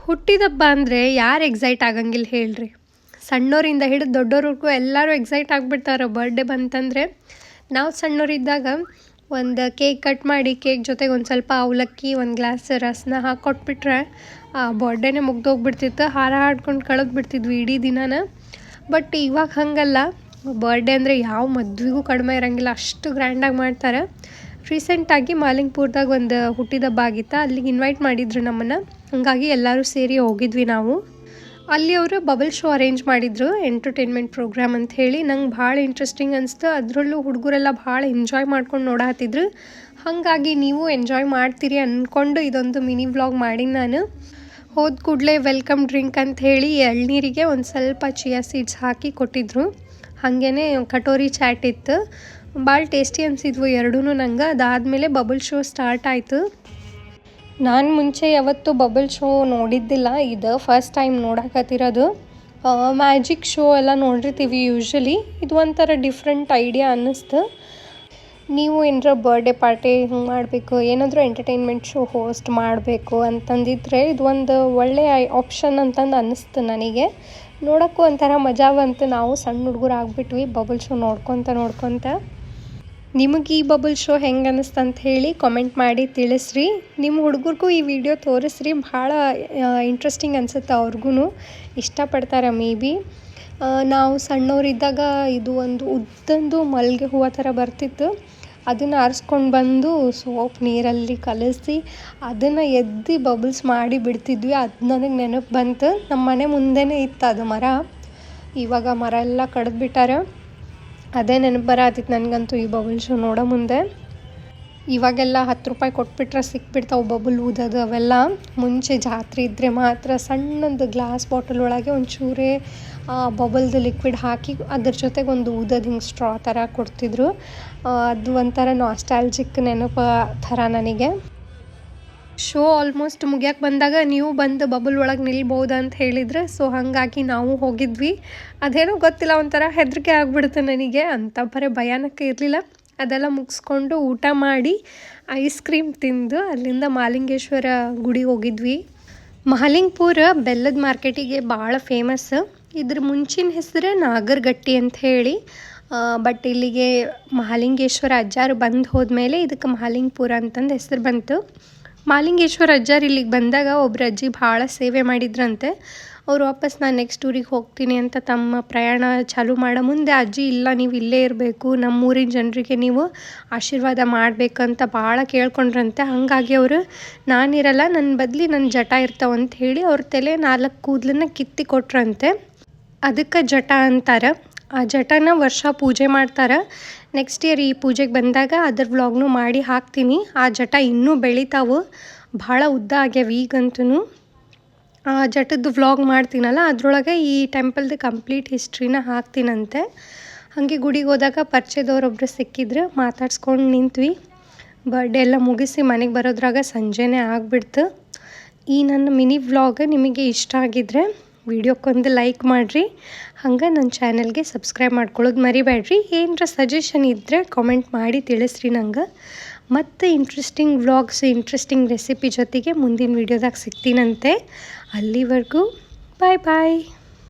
ಹುಟ್ಟಿದಬ್ಬ ಅಂದರೆ ಯಾರು ಎಕ್ಸೈಟ್ ಆಗಂಗಿಲ್ಲ ಹೇಳ್ರಿ. ಸಣ್ಣವರಿಂದ ಹಿಡಿದು ದೊಡ್ಡೋರ್ವರೆಗೂ ಎಲ್ಲರೂ ಎಕ್ಸೈಟ್ ಆಗಿಬಿಡ್ತಾರೆ ಬರ್ಡೇ ಬಂತಂದರೆ. ನಾವು ಸಣ್ಣವರಿದ್ದಾಗ ಒಂದು ಕೇಕ್ ಕಟ್ ಮಾಡಿ ಕೇಕ್ ಜೊತೆಗೆ ಒಂದು ಸ್ವಲ್ಪ ಅವಲಕ್ಕಿ ಒಂದು ಗ್ಲಾಸ್ ರಸನ ಹಾಕಿ ಕೊಟ್ಬಿಟ್ರೆ ಬರ್ಡೇನೇ ಮುಗ್ದೋಗ್ಬಿಡ್ತಿತ್ತು. ಹಾರ ಹಾಡ್ಕೊಂಡು ಕಳೆದು ಬಿಡ್ತಿದ್ವಿ ಇಡೀ ದಿನಾನ. ಬಟ್ ಇವಾಗ ಹಾಗಲ್ಲ, ಬರ್ಡೇ ಅಂದರೆ ಯಾವ ಮದುವೆಗೂ ಕಡಿಮೆ ಇರೋಂಗಿಲ್ಲ, ಅಷ್ಟು ಗ್ರ್ಯಾಂಡಾಗಿ ಮಾಡ್ತಾರೆ. ರೀಸೆಂಟಾಗಿ ಮಾಲಿಂಗ್ಪುರದಾಗ ಒಂದು ಹುಟ್ಟಿದಬ್ಬ ಆಗಿತ್ತು, ಅಲ್ಲಿಗೆ ಇನ್ವೈಟ್ ಮಾಡಿದ್ರು ನಮ್ಮನ್ನು. ಹಾಗಾಗಿ ಎಲ್ಲರೂ ಸೇರಿ ಹೋಗಿದ್ವಿ ನಾವು. ಅಲ್ಲಿ ಅವರು ಬಬಲ್ ಶೋ ಅರೇಂಜ್ ಮಾಡಿದ್ರು, ಎಂಟರ್ಟೈನ್ಮೆಂಟ್ ಪ್ರೋಗ್ರಾಮ್ ಅಂತ ಹೇಳಿ. ನಂಗೆ ಭಾಳ ಇಂಟ್ರೆಸ್ಟಿಂಗ್ ಅನಿಸ್ತು. ಅದರಲ್ಲೂ ಹುಡುಗರೆಲ್ಲ ಭಾಳ ಎಂಜಾಯ್ ಮಾಡ್ಕೊಂಡು ನೋಡಾತಿದ್ರು. ಹಾಗಾಗಿ ನೀವು ಎಂಜಾಯ್ ಮಾಡ್ತೀರಿ ಅಂದ್ಕೊಂಡು ಇದೊಂದು ಮಿನಿ ವ್ಲಾಗ್ ಮಾಡಿ ನಾನು. ಹೋದ ಕೂಡಲೇ ವೆಲ್ಕಮ್ ಡ್ರಿಂಕ್ ಅಂತ ಹೇಳಿ ಎಳ್ನೀರಿಗೆ ಒಂದು ಸ್ವಲ್ಪ ಚಿಯಾ ಸೀಡ್ಸ್ ಹಾಕಿ ಕೊಟ್ಟಿದ್ರು. ಹಾಗೇ ಕಟೋರಿ ಚಾಟ್ ಇತ್ತು, ಭಾಳ ಟೇಸ್ಟಿ ಅನಿಸಿದ್ವು ಎರಡೂ ನಂಗೆ. ಅದಾದಮೇಲೆ ಬಬಲ್ ಶೋ ಸ್ಟಾರ್ಟ್ ಆಯಿತು. ನಾನು ಮುಂಚೆ ಯಾವತ್ತೂ ಬಬಲ್ ಶೋ ನೋಡಿದ್ದಿಲ್ಲ, ಇದು ಫಸ್ಟ್ ಟೈಮ್ ನೋಡಕತ್ತಿರೋದು. ಮ್ಯಾಜಿಕ್ ಶೋ ಎಲ್ಲ ನೋಡಿರ್ತೀವಿ ಯೂಶ್ವಲಿ, ಇದು ಒಂಥರ ಡಿಫ್ರೆಂಟ್ ಐಡಿಯಾ ಅನ್ನಿಸ್ತು. ನೀವು ಏನರ ಬರ್ಡೇ ಪಾರ್ಟಿ ಹಿಂಗೆ ಮಾಡಬೇಕು, ಏನಾದರೂ ಎಂಟರ್ಟೈನ್ಮೆಂಟ್ ಶೋ ಹೋಸ್ಟ್ ಮಾಡಬೇಕು ಅಂತಂದಿದ್ರೆ ಇದು ಒಂದು ಒಳ್ಳೆಯ ಆಪ್ಷನ್ ಅಂತಂದು ಅನ್ನಿಸ್ತು ನನಗೆ. ನೋಡೋಕ್ಕೂ ಒಂಥರ ಮಜಾ ಬಂತು. ನಾವು ಸಣ್ಣ ಹುಡುಗರು ಆಗಿಬಿಟ್ವಿ ಬಬಲ್ ಶೋ ನೋಡ್ಕೊತ. ನಿಮಗೆ ಈ ಬಬಲ್ ಶೋ ಹೆಂಗೆ ಅನ್ನಿಸ್ತು ಅಂತ ಹೇಳಿ ಕಾಮೆಂಟ್ ಮಾಡಿ ತಿಳಿಸ್ರಿ. ನಿಮ್ಮ ಹುಡುಗರಿಗೂ ಈ ವಿಡಿಯೋ ತೋರಿಸ್ರಿ, ಭಾಳ ಇಂಟ್ರೆಸ್ಟಿಂಗ್ ಅನಿಸುತ್ತೆ, ಅವ್ರಿಗೂ ಇಷ್ಟಪಡ್ತಾರೆ ಮೇ ಬಿ. ನಾವು ಸಣ್ಣವರಿದ್ದಾಗ ಇದು ಒಂದು ಉದ್ದಂದು ಮಲ್ಲಿಗೆ ಹೂವು ಥರ ಬರ್ತಿತ್ತು, ಅದನ್ನು ಆರಿಸ್ಕೊಂಡು ಬಂದು ಸೋಪ್ ನೀರಲ್ಲಿ ಕಲಸಿ ಅದನ್ನು ಎದ್ದು ಬಬಲ್ಸ್ ಮಾಡಿ ಬಿಡ್ತಿದ್ವಿ. ಅದು ನನಗೆ ನೆನಪು ಬಂತು. ನಮ್ಮ ಮನೆ ಮುಂದೆನೇ ಇತ್ತು ಅದು ಮರ, ಇವಾಗ ಮರ ಎಲ್ಲ ಕಡಿದ್ಬಿಟ್ಟಾರೆ. ಅದೇ ನೆನಪು ಬರತ್ತಿತ್ತು ನನಗಂತೂ ಈ ಬಬಲ್ ಶೋ ನೋಡೋ ಮುಂದೆ. ಇವಾಗೆಲ್ಲ 10 ರೂಪಾಯಿ ಕೊಟ್ಬಿಟ್ರೆ ಸಿಕ್ಬಿಡ್ತಾವೆ ಬಬಲ್ ಊದೋದು ಅವೆಲ್ಲ. ಮುಂಚೆ ಜಾತ್ರೆ ಇದ್ದರೆ ಮಾತ್ರ ಸಣ್ಣದು ಗ್ಲಾಸ್ ಬಾಟಲ್ ಒಳಗೆ ಒಂಚೂರೇ ಬಬಲ್ದು ಲಿಕ್ವಿಡ್ ಹಾಕಿ ಅದ್ರ ಜೊತೆಗೆ ಒಂದು ಊದೋದು ಹಿಂಗೆ ಸ್ಟ್ರಾ ಥರ ಕೊಡ್ತಿದ್ರು. ಅದು ಒಂಥರ ನಾಸ್ಟಾಲ್ಜಿಕ್ ನೆನಪು ಥರ ನನಗೆ. ಶೋ ಆಲ್ಮೋಸ್ಟ್ ಮುಗಿಯೋಕೆ ಬಂದಾಗ ನೀವು ಬಂದು ಬಬಲ್ ಒಳಗೆ ನಿಲ್ಬೋದು ಅಂತ ಹೇಳಿದ್ರೆ, ಸೊ ಹಾಗಾಗಿ ನಾವು ಹೋಗಿದ್ವಿ. ಅದೇನೋ ಗೊತ್ತಿಲ್ಲ, ಒಂಥರ ಹೆದರಿಕೆ ಆಗಿಬಿಡುತ್ತೆ ನನಗೆ. ಅಂಥ ಬರೀ ಭಯಾನಕ ಇರಲಿಲ್ಲ. ಅದೆಲ್ಲ ಮುಗಿಸ್ಕೊಂಡು ಊಟ ಮಾಡಿ ಐಸ್ ಕ್ರೀಮ್ ತಿಂದು ಅಲ್ಲಿಂದ ಮಹಾಲಿಂಗೇಶ್ವರ ಗುಡಿಗೆ ಹೋಗಿದ್ವಿ. ಮಹಾಲಿಂಗಪುರ ಬೆಲ್ಲದ ಮಾರ್ಕೆಟಿಗೆ ಭಾಳ ಫೇಮಸ್. ಇದ್ರ ಮುಂಚಿನ ಹೆಸರೇ ನಾಗರಗಟ್ಟಿ ಅಂತ ಹೇಳಿ. ಬಟ್ ಇಲ್ಲಿಗೆ ಮಹಾಲಿಂಗೇಶ್ವರ ಅಜ್ಜಾರು ಬಂದು ಹೋದ್ಮೇಲೆ ಇದಕ್ಕೆ ಮಹಾಲಿಂಗಪುರ ಅಂತಂದು ಹೆಸರು ಬಂತು. ಮಹಾಲಿಂಗೇಶ್ವರ ಅಜ್ಜಾರು ಇಲ್ಲಿಗೆ ಬಂದಾಗ ಒಬ್ಬರು ಅಜ್ಜಿ ಭಾಳ ಸೇವೆ ಮಾಡಿದ್ರಂತೆ. ಅವರು ವಾಪಸ್ ನಾನು ನೆಕ್ಸ್ಟ್ ಊರಿಗೆ ಹೋಗ್ತೀನಿ ಅಂತ ತಮ್ಮ ಪ್ರಯಾಣ ಚಾಲೂ ಮಾಡೋ ಮುಂದೆ ಅಜ್ಜಿ ಇಲ್ಲ, ನೀವು ಇಲ್ಲೇ ಇರಬೇಕು, ನಮ್ಮೂರಿನ ಜನರಿಗೆ ನೀವು ಆಶೀರ್ವಾದ ಮಾಡಬೇಕಂತ ಭಾಳ ಕೇಳ್ಕೊಂಡ್ರಂತೆ. ಹಾಗಾಗಿ ಅವರು ನಾನಿರಲ್ಲ, ನನ್ನ ಬದಲಿ ನನ್ನ ಜಟ ಇರ್ತಾವಂತ ಹೇಳಿ ಅವ್ರ ತಲೆ 4 ಕೂದಲನ್ನ ಕಿತ್ತಿ ಕೊಟ್ರಂತೆ. ಅದಕ್ಕೆ ಜಟ ಅಂತಾರೆ. ಆ ಜಟನ ವರ್ಷ ಪೂಜೆ ಮಾಡ್ತಾರೆ. ನೆಕ್ಸ್ಟ್ ಇಯರ್ ಈ ಪೂಜೆಗೆ ಬಂದಾಗ ಅದ್ರ ವ್ಲಾಗ್ನು ಮಾಡಿ ಹಾಕ್ತೀನಿ. ಆ ಜಟ ಇನ್ನೂ ಬೆಳಿತಾವೆ, ಭಾಳ ಉದ್ದ ಆಗ್ಯಾವ ಈಗಂತೂ. ಆ ಜಟದ್ದು ವ್ಲಾಗ್ ಮಾಡ್ತೀನಲ್ಲ, ಅದರೊಳಗೆ ಈ ಟೆಂಪಲ್ದು ಕಂಪ್ಲೀಟ್ ಹಿಸ್ಟ್ರಿನ ಹಾಕ್ತೀನಂತೆ. ಹಾಗೆ ಗುಡಿಗೆ ಹೋದಾಗ ಪರಿಚಯದವ್ರೊಬ್ಬರು ಸಿಕ್ಕಿದ್ರು, ಮಾತಾಡ್ಸ್ಕೊಂಡು ನಿಂತ್ವಿ. ಬರ್ಡೇ ಎಲ್ಲ ಮುಗಿಸಿ ಮನೆಗೆ ಬರೋದ್ರಾಗ ಸಂಜೆನೇ ಆಗಿಬಿಡ್ತು. ಈ ನನ್ನ ಮಿನಿ ವ್ಲಾಗ್ ನಿಮಗೆ ಇಷ್ಟ ಆಗಿದ್ರೆ ವಿಡಿಯೋಕ್ಕೊಂದು ಲೈಕ್ ಮಾಡಿರಿ. ಹಂಗೆ ನನ್ನ ಚಾನಲ್ಗೆ ಸಬ್ಸ್ಕ್ರೈಬ್ ಮಾಡ್ಕೊಳ್ಳೋದು ಮರಿಬೇಡ್ರಿ. ಏನರ ಸಜೆಷನ್ ಇದ್ದರೆ ಕಾಮೆಂಟ್ ಮಾಡಿ ತಿಳಿಸ್ರಿ ನಂಗೆ. ಮತ್ತು ಇಂಟ್ರೆಸ್ಟಿಂಗ್ ವ್ಲಾಗ್ಸ್, ಇಂಟ್ರೆಸ್ಟಿಂಗ್ ರೆಸಿಪಿ ಜೊತೆಗೆ ಮುಂದಿನ ವೀಡಿಯೋದಾಗ ಸಿಗ್ತೀನಂತೆ. ಅಲ್ಲಿವರೆಗೂ ಬಾಯ್ ಬಾಯ್.